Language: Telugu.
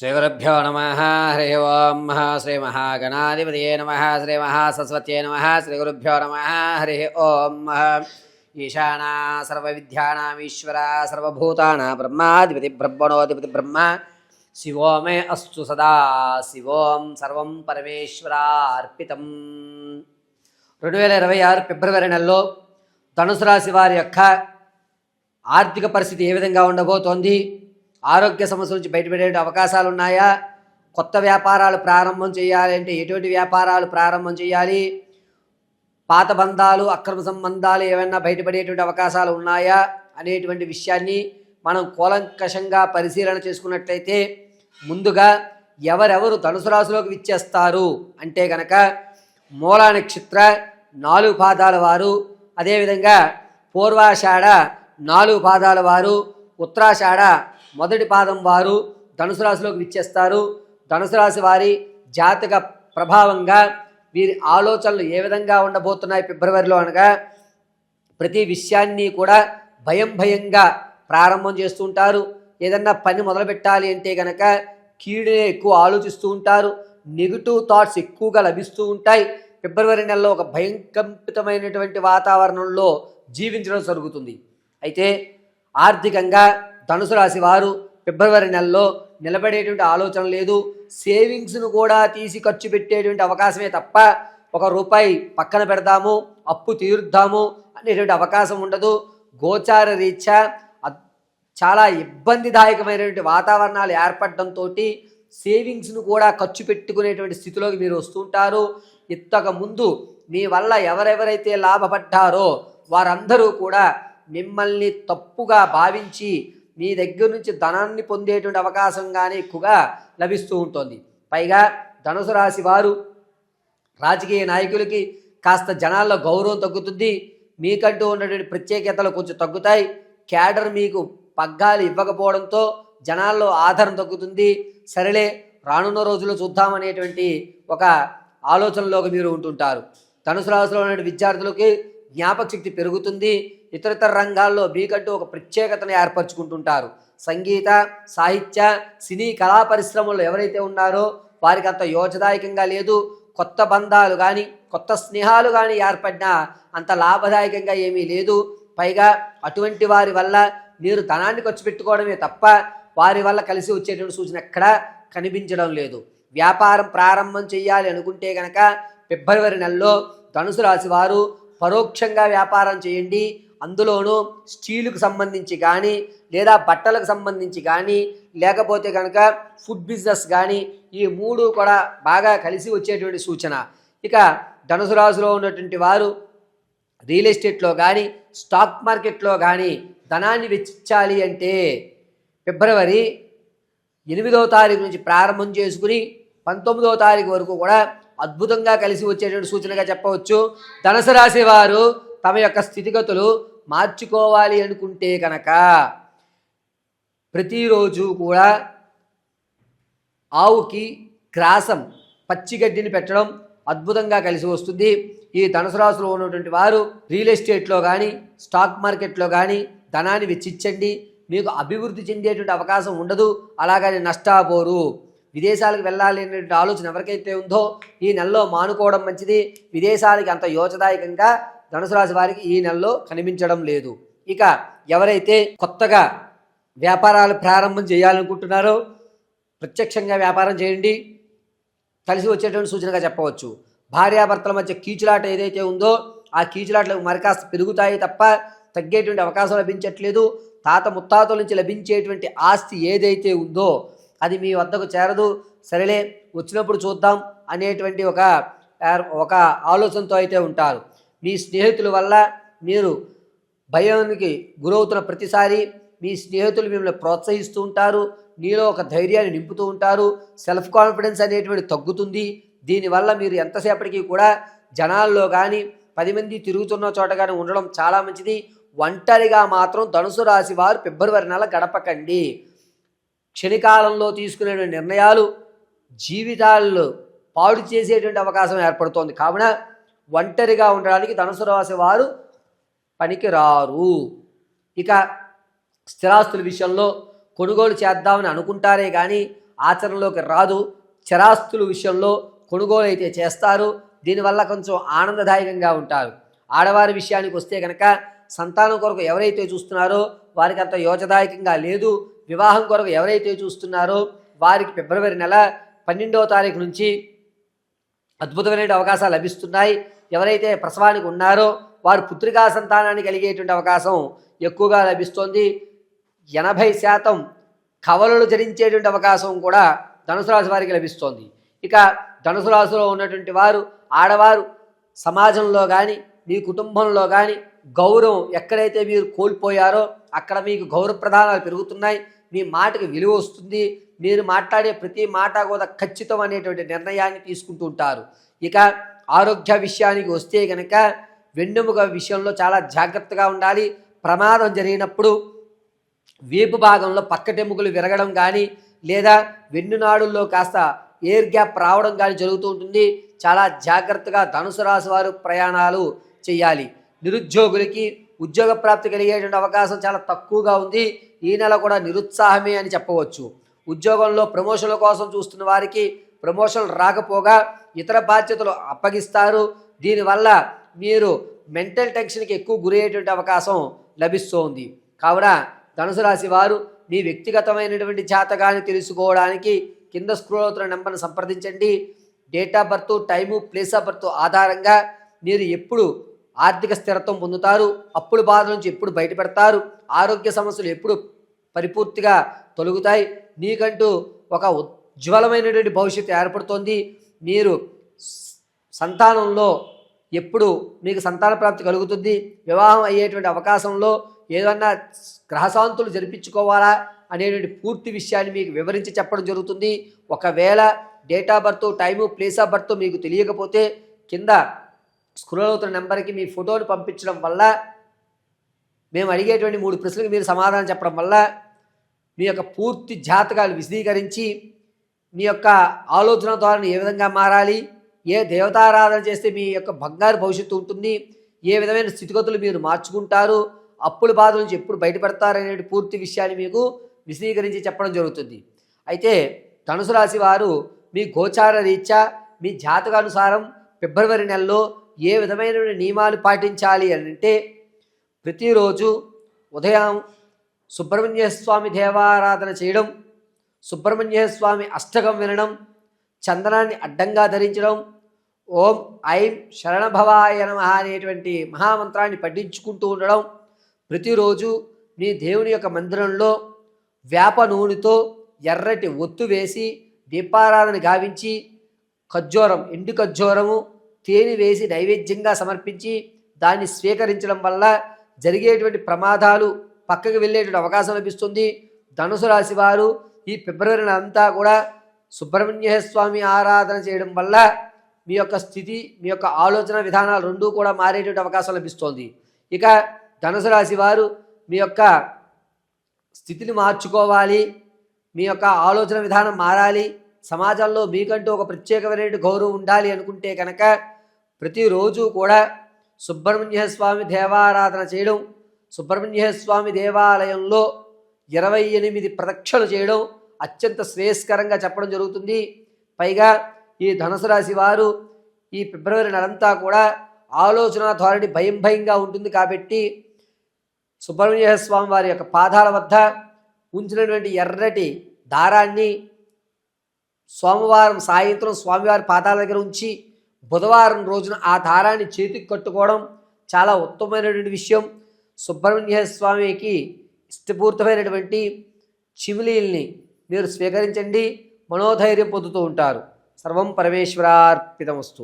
శ్రీగురుభ్యో నమ హరి ఓం శ్రీ మహాగణాధిపతయే నమ శ్రీ మహాసరస్వత్యై నమ శ్రీగురుభ్యో నమ హరి ఓం ఈశానా సర్వవిద్యానామీశ్వర సర్వభూతానాం బ్రహ్మాధిపతి బ్రహ్మణోధిపతి బ్రహ్మ శివో మే అస్తు సదా శివోం సర్వం పరమేశ్వరార్పితం. 2026 ఫిబ్రవరి నెలలో ధనుసు రాశి వారి యొక్క ఆర్థిక పరిస్థితి ఏ విధంగా ఉండబోతోంది? ఆరోగ్య సమస్యల నుంచి బయటపడే అవకాశాలు ఉన్నాయా? కొత్త వ్యాపారాలు ప్రారంభం చేయాలి అంటే ఎటువంటి వ్యాపారాలు ప్రారంభం చేయాలి? పాత బంధాలు అక్రమ సంబంధాలు ఏమైనా బయటపడేటువంటి అవకాశాలు ఉన్నాయా అనేటువంటి విషయాన్ని మనం కూలంకషంగా పరిశీలన చేసుకున్నట్లయితే, ముందుగా ఎవరెవరు ధనుసు రాశిలోకి విచ్చేస్తారు అంటే కనుక మూలా నక్షత్ర 4 పాదాల వారు, అదేవిధంగా పూర్వాషాఢ 4 పాదాల వారు, ఉత్తరాషాఢ 1 పాదం వారు ధనుసు రాశిలోకి విచ్చేస్తారు. ధనుసు రాశి వారి జాతక ప్రభావంగా వీరి ఆలోచనలు ఏ విధంగా ఉండబోతున్నాయి ఫిబ్రవరిలో అనగా, ప్రతి విషయాన్ని కూడా భయంగా ప్రారంభం చేస్తూ ఉంటారు. ఏదన్నా పని మొదలు పెట్టాలి అంటే కనుక కీడునే ఎక్కువ ఆలోచిస్తూ ఉంటారు. నెగిటివ్ థాట్స్ ఎక్కువగా లభిస్తూ ఉంటాయి. ఫిబ్రవరి నెలలో ఒక భయంకంపితమైనటువంటి వాతావరణంలో జీవించడం జరుగుతుంది. అయితే ఆర్థికంగా ధనుసు రాశి వారు ఫిబ్రవరి నెలలో నిలబడేటువంటి ఆలోచన లేదు. సేవింగ్స్ను కూడా తీసి ఖర్చు పెట్టేటువంటి అవకాశమే తప్ప ₹1 పక్కన పెడదాము, అప్పు తీరుద్దాము అనేటువంటి అవకాశం ఉండదు. గోచార రీత్యా చాలా ఇబ్బందిదాయకమైనటువంటి వాతావరణాలు ఏర్పడడంతో సేవింగ్స్ను కూడా ఖర్చు పెట్టుకునేటువంటి స్థితిలోకి మీరు వస్తుంటారు. ఇంతకు ముందు మీ వల్ల ఎవరెవరైతే లాభపడ్డారో వారందరూ కూడా మిమ్మల్ని తప్పుగా భావించి మీ దగ్గర నుంచి ధనాన్ని పొందేటువంటి అవకాశంగానే ఎక్కువగా లభిస్తూ ఉంటుంది. పైగా ధనుసు రాశి వారు రాజకీయ నాయకులకి కాస్త జనాల్లో గౌరవం తగ్గుతుంది. మీకంటూ ఉన్నటువంటి ప్రత్యేకతలు కొంచెం తగ్గుతాయి. క్యాడర్ మీకు పగ్గాలు ఇవ్వకపోవడంతో జనాల్లో ఆదరణ తగ్గుతుంది. సరేలే, రానున్న రోజుల్లో చూద్దామనేటువంటి ఒక ఆలోచనలోకి మీరు ఉంటుంటారు. ధనుసు రాశిలో ఉన్న విద్యార్థులకి జ్ఞాపక శక్తి పెరుగుతుంది. ఇతర రంగాల్లో మీకంటూ ఒక ప్రత్యేకతను ఏర్పరచుకుంటుంటారు. సంగీత, సాహిత్య, సినీ కళా పరిశ్రమల్లో ఎవరైతే ఉన్నారో వారికి అంత యోచదాయకంగా లేదు. కొత్త బంధాలు కానీ కొత్త స్నేహాలు కానీ ఏర్పడినా అంత లాభదాయకంగా ఏమీ లేదు. పైగా అటువంటి వారి వల్ల మీరు ధనాన్ని ఖర్చు పెట్టుకోవడమే తప్ప వారి వల్ల కలిసి వచ్చేటువంటి సూచన ఎక్కడా కనిపించడం లేదు. వ్యాపారం ప్రారంభం చేయాలి అనుకుంటే కనుక ఫిబ్రవరి నెలలో ధనుసు రాశి వారు పరోక్షంగా వ్యాపారం చేయండి. అందులోనూ స్టీలుకు సంబంధించి కానీ, లేదా బట్టలకు సంబంధించి కానీ, లేకపోతే కనుక ఫుడ్ బిజినెస్ కానీ, ఈ 3 కూడా బాగా కలిసి వచ్చేటువంటి సూచన. ఇక ధనుసు రాశిలో ఉన్నటువంటి వారు రియల్ ఎస్టేట్లో కానీ, స్టాక్ మార్కెట్లో కానీ ధనాన్ని వెచ్చించాలి అంటే ఫిబ్రవరి 8వ తారీఖు నుంచి ప్రారంభం చేసుకుని 19వ తారీఖు వరకు కూడా అద్భుతంగా కలిసి వచ్చేటువంటి సూచనగా చెప్పవచ్చు. ధనుసు రాశి వారు తమ యొక్క స్థితిగతులు మార్చుకోవాలి అనుకుంటే కనుక ప్రతిరోజు కూడా ఆవుకి గ్రాసం, పచ్చిగడ్డిని పెట్టడం అద్భుతంగా కలిసి వస్తుంది. ఈ ధనుసు రాశిలో ఉన్నటువంటి వారు రియల్ ఎస్టేట్లో కానీ, స్టాక్ మార్కెట్లో కానీ ధనాన్ని వెచ్చించండి. మీకు అభివృద్ధి చెందేటువంటి అవకాశం ఉండదు, అలాగని నష్టాపోరు. విదేశాలకు వెళ్ళాలి అనేటువంటి ఆలోచన ఎవరికైతే ఉందో ఈ నెలలో మానుకోవడం మంచిది. విదేశాలకి అంత యోచదాయకంగా ధనుసు రాశి వారికి ఈ నెలలో కనిపించడం లేదు. ఇక ఎవరైతే కొత్తగా వ్యాపారాలు ప్రారంభం చేయాలనుకుంటున్నారో ప్రత్యక్షంగా వ్యాపారం చేయండి, కలిసి వచ్చేటువంటి సూచనగా చెప్పవచ్చు. భార్యాభర్తల మధ్య కీచులాట ఏదైతే ఉందో ఆ కీచులాటలు మరికాస్త పెరుగుతాయి తప్ప తగ్గేటువంటి అవకాశం లభించట్లేదు. తాత ముత్తాతల నుంచి లభించేటువంటి ఆస్తి ఏదైతే ఉందో అది మీ వద్దకు చేరదు. సరేలే, వచ్చినప్పుడు చూద్దాం అనేటువంటి ఒక ఆలోచనతో అయితే ఉంటారు. మీ స్నేహితుల వల్ల మీరు భయానికి గురవుతున్న ప్రతిసారి మీ స్నేహితులు మిమ్మల్ని ప్రోత్సహిస్తూ ఉంటారు. మీలో ఒక ధైర్యాన్ని నింపుతూ ఉంటారు. సెల్ఫ్ కాన్ఫిడెన్స్ అనేటువంటి తగ్గుతుంది. దీనివల్ల మీరు ఎంతసేపటికి కూడా జనాల్లో కానీ 10 మంది తిరుగుతున్న చోట కానీ ఉండడం చాలా మంచిది. ఒంటరిగా మాత్రం ధనుసు రాశి వారు ఫిబ్రవరి నెల గడపకండి. క్షణికాలంలో తీసుకునే నిర్ణయాలు జీవితాల్లో పాడు చేసేటువంటి అవకాశం ఏర్పడుతోంది. కావున ఒంటరిగా ఉండడానికి ధనుసు రాశి వారు పనికిరారు. ఇక స్థిరాస్తుల విషయంలో కొనుగోలు చేద్దామని అనుకుంటారే కానీ ఆచరణలోకి రాదు. చరాస్తుల విషయంలో కొనుగోలు అయితే చేస్తారు. దీనివల్ల కొంచెం ఆనందదాయకంగా ఉంటారు. ఆడవారి విషయానికి వస్తే కనుక సంతానం కొరకు ఎవరైతే చూస్తున్నారో వారికి అంత యోజదాయకంగా లేదు. వివాహం కొరకు ఎవరైతే చూస్తున్నారో వారికి ఫిబ్రవరి నెల 12వ తారీఖు నుంచి అద్భుతమైన అవకాశాలు లభిస్తున్నాయి. ఎవరైతే ప్రసవానికి ఉన్నారో వారు పుత్రికా సంతానాన్ని కలిగేటువంటి అవకాశం ఎక్కువగా లభిస్తోంది. 80% కవలలు జరించేటువంటి అవకాశం కూడా ధనుసు రాశి వారికి లభిస్తోంది. ఇక ధనుసు రాశిలో ఉన్నటువంటి వారు ఆడవారు సమాజంలో కానీ మీ కుటుంబంలో కానీ గౌరవం ఎక్కడైతే మీరు కోల్పోయారో అక్కడ మీకు గౌరవ ప్రదానాలు పెరుగుతున్నాయి. మీ మాటకి విలువ వస్తుంది. మీరు మాట్లాడే ప్రతి మాట కూడా ఖచ్చితం అనేటువంటి నిర్ణయాన్ని తీసుకుంటూ ఉంటారు. ఇక ఆరోగ్య విషయానికి వస్తే కనుక వెన్నెముక విషయంలో చాలా జాగ్రత్తగా ఉండాలి. ప్రమాదం జరిగినప్పుడు వీపు భాగంలో పక్కటెముకలు విరగడం కానీ లేదా వెన్నునాడుల్లో కాస్త ఎయిర్ గ్యాప్ రావడం కానీ జరుగుతూ ఉంటుంది. చాలా జాగ్రత్తగా ధనుసు రాశి వారు ప్రయాణాలు చేయాలి. నిరుద్యోగులకి ఉద్యోగ ప్రాప్తి కలిగేటువంటి అవకాశం చాలా తక్కువగా ఉంది. ఈ నెల కూడా నిరుత్సాహమే అని చెప్పవచ్చు. ఉద్యోగంలో ప్రమోషన్ల కోసం చూస్తున్న వారికి ప్రమోషన్లు రాకపోగా ఇతర బాధ్యతలు అప్పగిస్తారు. దీనివల్ల మీరు మెంటల్ టెన్షన్కి ఎక్కువ గురయ్యేటువంటి అవకాశం లభిస్తోంది. కావున ధనుసు రాశి వారు మీ వ్యక్తిగతమైనటువంటి జాతకాన్ని తెలుసుకోవడానికి కింద స్క్రోల్ అవుతున్న నెంబర్ను సంప్రదించండి. Date of birth, time, place of birth ఆధారంగా మీరు ఎప్పుడు ఆర్థిక స్థిరత్వం పొందుతారు, అప్పుల బాధ నుంచి ఎప్పుడు బయటపడతారు, ఆరోగ్య సమస్యలు ఎప్పుడు పరిపూర్తిగా తొలగుతాయి, నీకంటూ ఒక ఉజ్వలమైనటువంటి భవిష్యత్తు ఏర్పడుతోంది, మీరు సంతానంలో ఎప్పుడు మీకు సంతాన ప్రాప్తి కలుగుతుంది, వివాహం అయ్యేటువంటి అవకాశంలో ఏదన్నా గ్రహశాంతులు జరిపించుకోవాలా అనేటువంటి పూర్తి విషయాన్ని మీకు వివరించి చెప్పడం జరుగుతుంది. ఒకవేళ date of birth, time, place of birth మీకు తెలియకపోతే కింద స్క్రోల్ అవుతున్న నెంబర్కి మీ ఫోటోని పంపించడం వల్ల మేము అడిగేటువంటి 3 ప్రశ్నలకు మీరు సమాధానం చెప్పడం వల్ల మీ యొక్క పూర్తి జాతకాలు విశదీకరించి మీ యొక్క ఆలోచన ద్వారా ఏ విధంగా మారాలి, ఏ దేవతారాధన చేస్తే మీ యొక్క బంగారు భవిష్యత్తు ఉంటుంది, ఏ విధమైన స్థితిగతులు మీరు మార్చుకుంటారు, అప్పుల బాధ నుంచి ఎప్పుడు బయటపడతారనే పూర్తి విషయాన్ని మీకు విశదీకరించి చెప్పడం జరుగుతుంది. అయితే ధనుసు రాశి వారు మీ గోచార రీత్యా మీ జాతకానుసారం ఫిబ్రవరి నెలలో ఏ విధమైన నియమాలు పాటించాలి అని అంటే ప్రతిరోజు ఉదయం సుబ్రహ్మణ్య స్వామి దేవారాధన చేయడం, సుబ్రహ్మణ్య స్వామి అష్టకం వినడం, చందనాన్ని అడ్డంగా ధరించడం, ఓం ఐం శరణభవాయ నమః అనేటువంటి మహామంత్రాన్ని పఠించుకుంటూ ఉండడం, ప్రతిరోజు మీ దేవుని యొక్క మందిరంలో వేప నూనెతో ఎర్రటి ఒత్తు వేసి దీపారాధన గావించి ఖర్జూరం, ఎండు ఖర్జూరము, తేనె వేసి నైవేద్యంగా సమర్పించి దాన్ని స్వీకరించడం వల్ల జరిగేటువంటి ప్రమాదాలు పక్కకు వెళ్ళేటువంటి అవకాశం లభిస్తుంది. ధనుసు రాశి వారు ఈ ఫిబ్రవరి అంతా కూడా సుబ్రహ్మణ్య స్వామి ఆరాధన చేయడం వల్ల మీ యొక్క స్థితి, మీ యొక్క ఆలోచన విధానాలు రెండూ కూడా మారేటువంటి అవకాశం లభిస్తోంది. ఇక ధనుసు రాశి వారు మీ యొక్క స్థితిని మార్చుకోవాలి, మీ యొక్క ఆలోచన విధానం మారాలి, సమాజంలో మీకంటూ ఒక ప్రత్యేకమైన గౌరవం ఉండాలి అనుకుంటే కనుక ప్రతిరోజు కూడా సుబ్రహ్మణ్య స్వామి దేవారాధన చేయడం, సుబ్రహ్మణ్య స్వామి దేవాలయంలో 28 ప్రదక్షిణలు చేయడం అత్యంత శ్రేయస్కరంగా చెప్పడం జరుగుతుంది. పైగా ఈ ధనుసు రాశి వారు ఈ ఫిబ్రవరి నెలంతా కూడా ఆలోచన ధోరణి భయంగా ఉంటుంది. కాబట్టి సుబ్రహ్మణ్య స్వామి వారి యొక్క పాదాల వద్ద ఉంచినటువంటి ఎర్రటి దారాన్ని సోమవారం సాయంత్రం స్వామివారి పాదాల దగ్గర ఉంచి బుధవారం రోజున ఆ దారాన్ని చేతికి కట్టుకోవడం చాలా ఉత్తమమైనటువంటి విషయం. సుబ్రహ్మణ్య స్వామికి ఇష్టపూర్తమైనటువంటి చిమిలీల్ని మీరు స్వీకరించండి, మనోధైర్యం పొందుతూ ఉంటారు. సర్వం పరమేశ్వరార్పితమస్తు.